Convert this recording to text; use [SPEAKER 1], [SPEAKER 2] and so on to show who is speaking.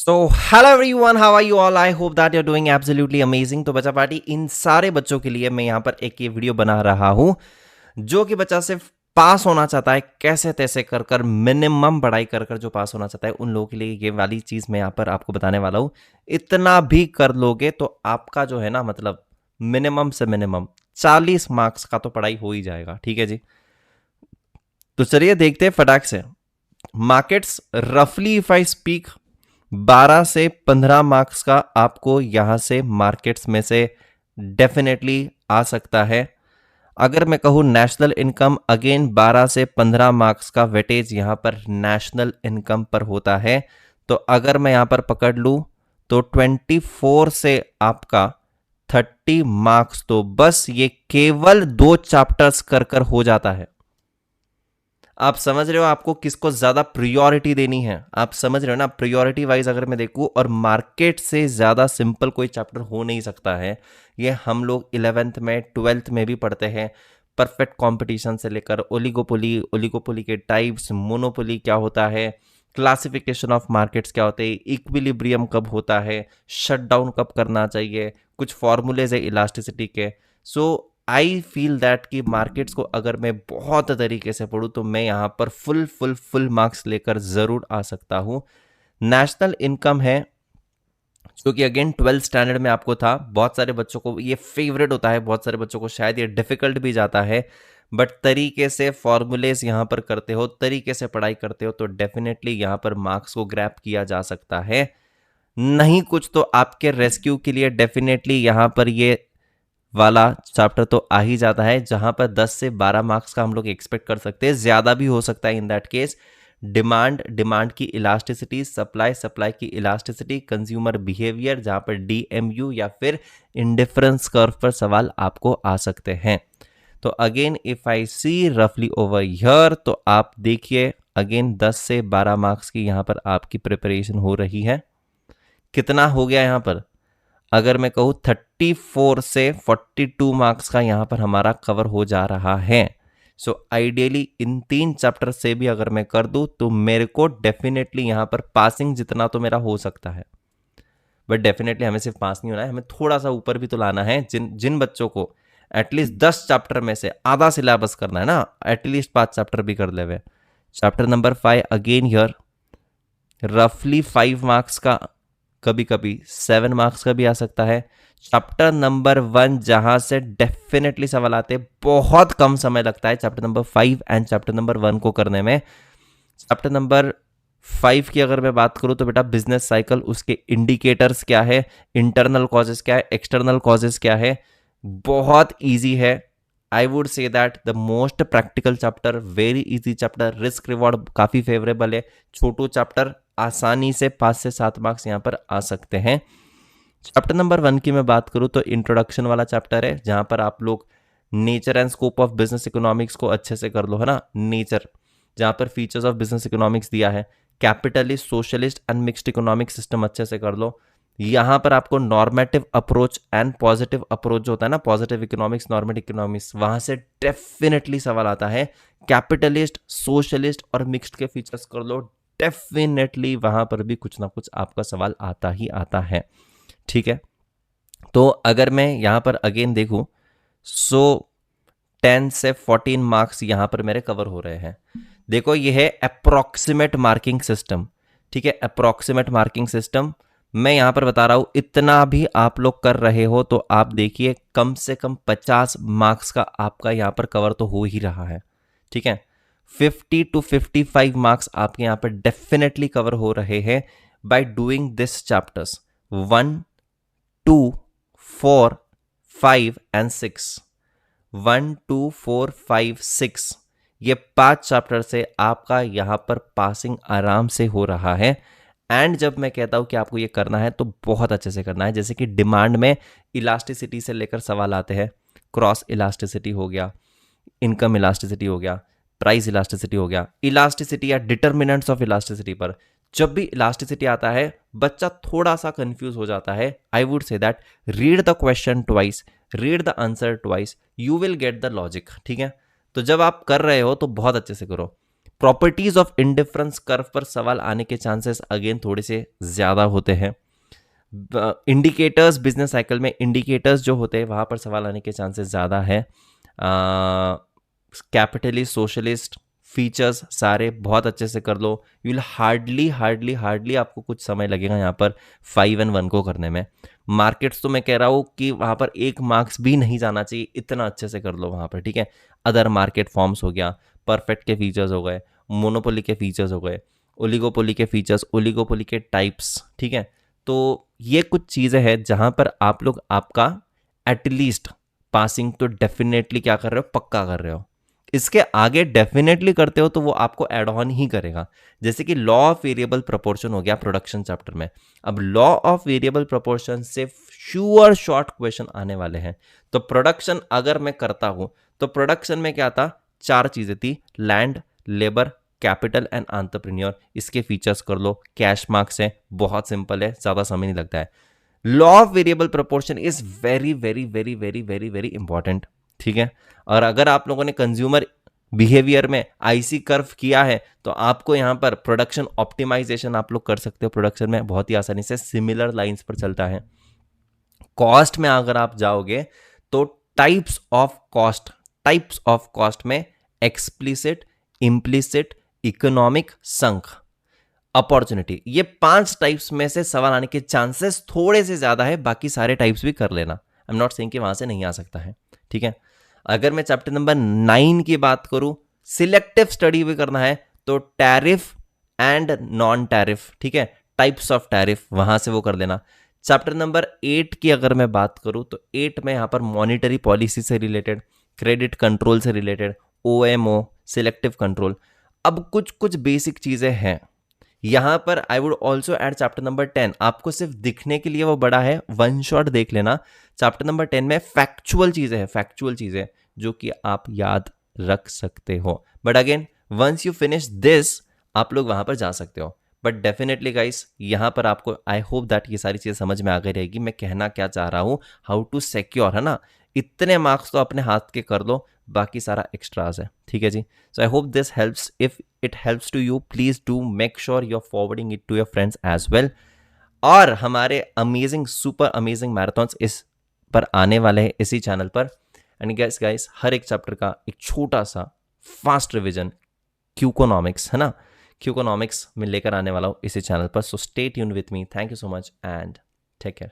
[SPEAKER 1] So hello everyone, how are you all? I hope that you are doing absolutely amazing. तो बच्चा party, इन सारे बच्चों के लिए मैं यहाँ पर एक ये वीडियो बना रहा हूँ जो कि बच्चा सिर्फ पास होना चाहता है, कैसे तैसे कर कर मिनिमम पढ़ाई कर कर जो पास होना चाहता है उन लोगों के लिए ये वाली चीज़ मैं यहाँ पर आपको बताने वाला हूँ। इतना भी कर लोगे तो आपका जो है ना, मतलब मिनिमम से मिनिमम 40 मार्क्स का तो पढ़ाई हो ही जाएगा। ठीक है जी, तो चलिए देखते हैं फटाक से। मार्केट्स रफली इफ आई स्पीक 12 से 15 मार्क्स का आपको यहां से मार्केट्स में से डेफिनेटली आ सकता है। अगर मैं कहूँ नेशनल इनकम, अगेन 12 से 15 मार्क्स का वेटेज यहां पर नेशनल इनकम पर होता है। तो अगर मैं यहां पर पकड़ लूं तो 24 से आपका 30 मार्क्स तो बस ये केवल 2 चैप्टर्स कर कर हो जाता है। आप समझ रहे हो आपको किसको ज्यादा प्रियोरिटी देनी है? आप समझ रहे हो ना, प्रियोरिटी वाइज अगर मैं देखूं, और मार्केट से ज्यादा सिंपल कोई चैप्टर हो नहीं सकता है। ये हम लोग 11th में 12th में भी पढ़ते हैं। परफेक्ट कंपटीशन से लेकर ओलिगोपोली, ओलिगोपोली के टाइप्स, मोनोपोली क्या होता है, क्लासिफिकेशन ऑफ मार्केट्स क्या होते हैं, इक्विलिब्रियम कब होता है, शट डाउन कब करना चाहिए, कुछ फॉर्मूलेज है इलास्टिसिटी के। सो आई फील दैट कि मार्केट्स को अगर मैं बहुत तरीके से पढ़ूँ तो मैं यहाँ पर फुल मार्क्स लेकर ज़रूर आ सकता हूँ। नेशनल इनकम है जो कि अगेन 12th स्टैंडर्ड में आपको था। बहुत सारे बच्चों को ये फेवरेट होता है, बहुत सारे बच्चों को शायद ये डिफिकल्ट भी जाता है, बट तरीके से फॉर्मूलेज यहाँ पर करते हो, तरीके से पढ़ाई करते हो तो डेफिनेटली यहाँ पर मार्क्स को ग्रैब किया जा सकता है। नहीं कुछ तो आपके रेस्क्यू के लिए डेफिनेटली यहाँ पर ये वाला चैप्टर तो आ ही जाता है, जहां पर 10 से 12 मार्क्स का हम लोग एक्सपेक्ट कर सकते हैं। ज्यादा भी हो सकता है इन दैट केस। डिमांड की इलास्टिसिटी, सप्लाई की इलास्टिसिटी, कंज्यूमर बिहेवियर, जहां पर डीएमयू या फिर इंडिफरेंस कर्व पर सवाल आपको आ सकते हैं। तो अगेन इफ आई सी रफली ओवर हियर, तो आप देखिए अगेन 10 से 12 मार्क्स की यहां पर आपकी प्रिपरेशन हो रही है। कितना हो गया यहां पर? अगर मैं कहूँ 34 से 42 मार्क्स का यहाँ पर हमारा कवर हो जा रहा है। सो आइडियली इन 3 चैप्टर से भी अगर मैं कर दूँ तो मेरे को डेफिनेटली यहाँ पर पासिंग जितना तो मेरा हो सकता है। बट डेफिनेटली हमें सिर्फ पास नहीं होना है, हमें थोड़ा सा ऊपर भी तो लाना है। जिन जिन बच्चों को एटलीस्ट 10 चैप्टर में से आधा सिलेबस करना है ना, एटलीस्ट 5 चैप्टर भी कर ले हुए। चैप्टर नंबर 5 अगेन हियर रफली 5 मार्क्स का, कभी कभी 7 मार्क्स का भी आ सकता है। चैप्टर नंबर 1 जहां से डेफिनेटली सवाल आते हैं, बहुत कम समय लगता है chapter number 5 and chapter number 1 को करने में। चैप्टर नंबर 5 की अगर मैं बात करूं तो बेटा बिजनेस साइकिल, उसके इंडिकेटर्स क्या है, इंटरनल कॉजेस क्या है, एक्सटर्नल कॉजेस क्या है, बहुत ईजी है। I would say that the most practical chapter, very easy chapter, risk reward काफी फेवरेबल है। छोटू चैप्टर, आसानी से 5 से 7 मार्क्स यहाँ पर आ सकते हैं। चैप्टर नंबर 1 की मैं बात करूँ तो इंट्रोडक्शन वाला चैप्टर है, जहाँ पर आप लोग nature and scope of business economics को अच्छे से कर लो, है ना। नेचर, जहाँ पर फीचर्स ऑफ बिजनेस इकोनॉमिक्स दिया है, capitalist, socialist and mixed economic system अच्छे से कर लो। यहाँ पर आपको normative approach and positive approach जो होता है ना, पॉजिटिव इकोनॉमिक्स, नॉर्मेटिव इकोनॉमिक्स, वहां से डेफिनेटली सवाल आता है। कैपिटलिस्ट, सोशलिस्ट और मिक्स्ड के फीचर्स कर लो, डेफिनेटली वहां पर भी कुछ ना कुछ आपका सवाल आता ही आता है। ठीक है, तो अगर मैं यहां पर अगेन देखूं, सो 10 से 14 मार्क्स यहां पर मेरे कवर हो रहे हैं। देखो ये है अप्रोक्सीमेट मार्किंग सिस्टम। ठीक है, अप्रोक्सीमेट मार्किंग सिस्टम मैं यहां पर बता रहा हूं। इतना भी आप लोग कर रहे हो तो आप देखिए कम से कम 50 मार्क्स का आपका यहां पर कवर तो हो ही रहा है। ठीक है, 50 to 55 मार्क्स आपके यहां पर डेफिनेटली कवर हो रहे हैं by doing this chapters 1, 2, 4, 5 and 6। 1, 2, 4, 5, 6 ये 5 चैप्टर से आपका यहां पर पासिंग आराम से हो रहा है। एंड जब मैं कहता हूं कि आपको ये करना है तो बहुत अच्छे से करना है। जैसे कि डिमांड में इलास्टिसिटी से लेकर सवाल आते हैं, क्रॉस इलास्टिसिटी हो गया, इनकम इलास्टिसिटी हो गया, प्राइस इलास्टिसिटी हो गया, इलास्टिसिटी या डिटर्मिनेंट्स ऑफ इलास्टिसिटी पर जब भी इलास्टिसिटी आता है बच्चा थोड़ा सा कंफ्यूज हो जाता है। I would say that read the question twice, read the answer twice, you will get the logic. ठीक है, तो जब आप कर रहे हो तो बहुत अच्छे से करो। प्रॉपर्टीज ऑफ इंडिफरेंस कर्व पर सवाल आने के चांसेस अगेन थोड़े से ज़्यादा होते हैं। इंडिकेटर्स, बिजनेस साइकिल में इंडिकेटर्स जो होते हैं वहाँ पर सवाल आने के चांसेस ज़्यादा है। कैपिटलिस्ट, सोशलिस्ट, फीचर्स सारे बहुत अच्छे से कर लो। यू विल हार्डली आपको कुछ समय लगेगा यहाँ पर 5 and 1 को करने में। मार्केट्स तो मैं कह रहा हूँ कि वहाँ पर 1 मार्क्स भी नहीं जाना चाहिए, इतना अच्छे से कर लो वहाँ पर, ठीक है। अदर मार्केट फॉर्म्स हो गया, परफेक्ट के फीचर्स हो गए, मोनोपोली के फीचर्स हो गए, ओलिगोपोली के फीचर्स, ओलिगोपोली के टाइप्स, ठीक है। तो ये कुछ चीज़ें हैं जहाँ पर आप लोग आपका एटलीस्ट पासिंग तो डेफिनेटली क्या कर रहे हो, पक्का कर रहे हो। इसके आगे डेफिनेटली करते हो तो वो आपको एड ऑन ही करेगा। जैसे कि लॉ ऑफ वेरिएबल प्रोपोर्शन हो गया प्रोडक्शन चैप्टर में। अब लॉ ऑफ वेरिएबल प्रोपोर्शन से श्योर शॉर्ट क्वेश्चन आने वाले हैं। तो प्रोडक्शन अगर मैं करता हूं तो प्रोडक्शन में क्या था, 4 चीजें थी, land, labour, capital and entrepreneur. इसके फीचर्स कर लो, कैश मार्क्स है, बहुत सिंपल है, ज्यादा समय नहीं लगता है। Law of variable proportion is very very very very very very important, ठीक है। और अगर आप लोगों ने कंज्यूमर बिहेवियर में आईसी कर्व किया है तो आपको यहां पर प्रोडक्शन ऑप्टिमाइजेशन आप लोग कर सकते हो। प्रोडक्शन में बहुत ही आसानी से सिमिलर लाइंस पर चलता है। कॉस्ट में अगर आप जाओगे तो टाइप्स ऑफ कॉस्ट में एक्सप्लिसिट, इम्प्लिसिट, इकोनॉमिक, संक, अपॉर्चुनिटी, ये 5 टाइप्स में से सवाल आने के चांसेस थोड़े से ज्यादा है। बाकी सारे टाइप्स भी कर लेना, आई एम नॉट सेइंग कि वहां से नहीं आ सकता है, ठीक है। अगर मैं चैप्टर नंबर 9 की बात करूं, सिलेक्टिव स्टडी भी करना है तो टैरिफ एंड नॉन टैरिफ, ठीक है, टाइप्स ऑफ टैरिफ, वहां से वो कर लेना। चैप्टर नंबर 8 की अगर मैं बात करूं तो 8 में यहां पर मॉनिटरी पॉलिसी से रिलेटेड, क्रेडिट कंट्रोल से रिलेटेड, ओएमओ, सिलेक्टिव कंट्रोल। अब कुछ कुछ बेसिक चीजें हैं यहां पर। I would also add chapter number 10, आपको सिर्फ दिखने के लिए वो बड़ा है, वन शॉट देख लेना। चैप्टर नंबर 10 में फैक्चुअल चीजें जो कि आप याद रख सकते हो। But again once you finish this आप लोग वहां पर जा सकते हो। बट डेफिनेटली गाइस यहां पर आपको, आई होप दैट ये सारी चीजें समझ में आ गई रहेगी मैं कहना क्या चाह रहा हूं, हाउ टू सिक्योर, है ना। इतने मार्क्स तो अपने हाथ के कर लो, बाकी सारा एक्स्ट्राज है, ठीक है जी। So I hope this helps. If it helps to you please do make sure you are forwarding it to your friends as well. और हमारे अमेजिंग सुपर अमेजिंग मैराथन्स इस पर आने वाले हैं इसी चैनल पर। एंड गाइस हर एक चैप्टर का एक छोटा सा फास्ट रिविजन क्यूकोनॉमिक्स, है ना, क्यूकोनॉमिक्स में लेकर आने वाला हूँ इसी चैनल पर। So stay tuned with me. Thank you so much and take care.